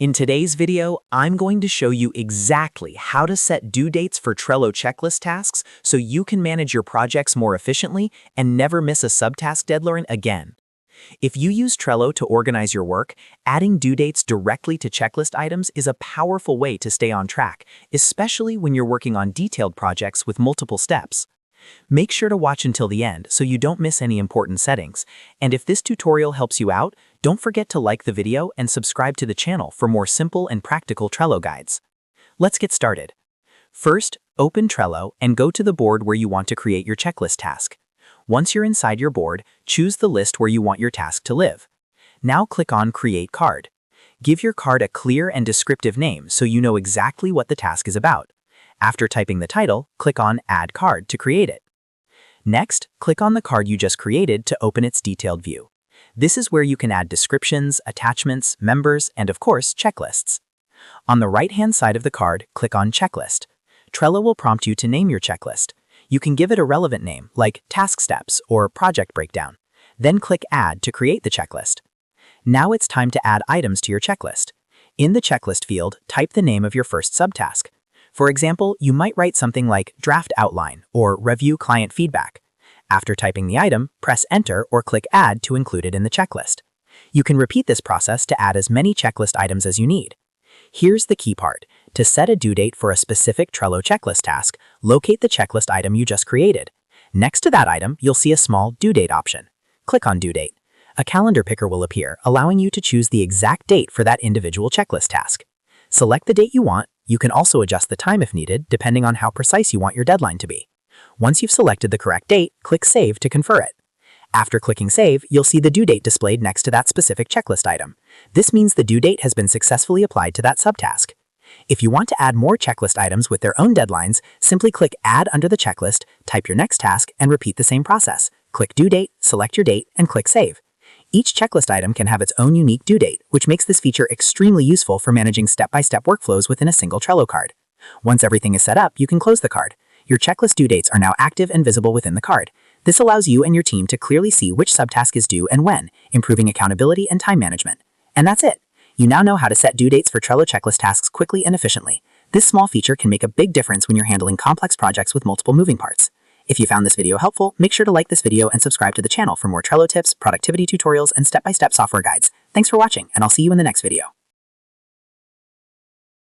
In today's video, I'm going to show you exactly how to set due dates for Trello checklist tasks so you can manage your projects more efficiently and never miss a subtask deadline again. If you use Trello to organize your work, adding due dates directly to checklist items is a powerful way to stay on track, especially when you're working on detailed projects with multiple steps. Make sure to watch until the end so you don't miss any important settings. And if this tutorial helps you out, don't forget to like the video and subscribe to the channel for more simple and practical Trello guides. Let's get started. First, open Trello and go to the board where you want to create your checklist task. Once you're inside your board, choose the list where you want your task to live. Now click on Create Card. Give your card a clear and descriptive name so you know exactly what the task is about. After typing the title, click on Add Card to create it. Next, click on the card you just created to open its detailed view. This is where you can add descriptions, attachments, members, and of course, checklists. On the right-hand side of the card, click on Checklist. Trello will prompt you to name your checklist. You can give it a relevant name, like Task Steps or Project Breakdown. Then click Add to create the checklist. Now it's time to add items to your checklist. In the checklist field, type the name of your first subtask. For example, you might write something like Draft Outline or Review Client Feedback. After typing the item, press Enter or click Add to include it in the checklist. You can repeat this process to add as many checklist items as you need. Here's the key part. To set a due date for a specific Trello checklist task, locate the checklist item you just created. Next to that item, you'll see a small Due Date option. Click on Due Date. A calendar picker will appear, allowing you to choose the exact date for that individual checklist task. Select the date you want. You can also adjust the time if needed, depending on how precise you want your deadline to be. Once you've selected the correct date, click Save to confer it. After clicking Save, you'll see the due date displayed next to that specific checklist item. This means the due date has been successfully applied to that subtask. If you want to add more checklist items with their own deadlines, simply click Add under the checklist, type your next task, and repeat the same process. Click Due Date, select your date, and click Save. Each checklist item can have its own unique due date, which makes this feature extremely useful for managing step-by-step workflows within a single Trello card. Once everything is set up, you can close the card. Your checklist due dates are now active and visible within the card. This allows you and your team to clearly see which subtask is due and when, improving accountability and time management. And that's it. You now know how to set due dates for Trello checklist tasks quickly and efficiently. This small feature can make a big difference when you're handling complex projects with multiple moving parts. If you found this video helpful, make sure to like this video and subscribe to the channel for more Trello tips, productivity tutorials, and step-by-step software guides. Thanks for watching, and I'll see you in the next video.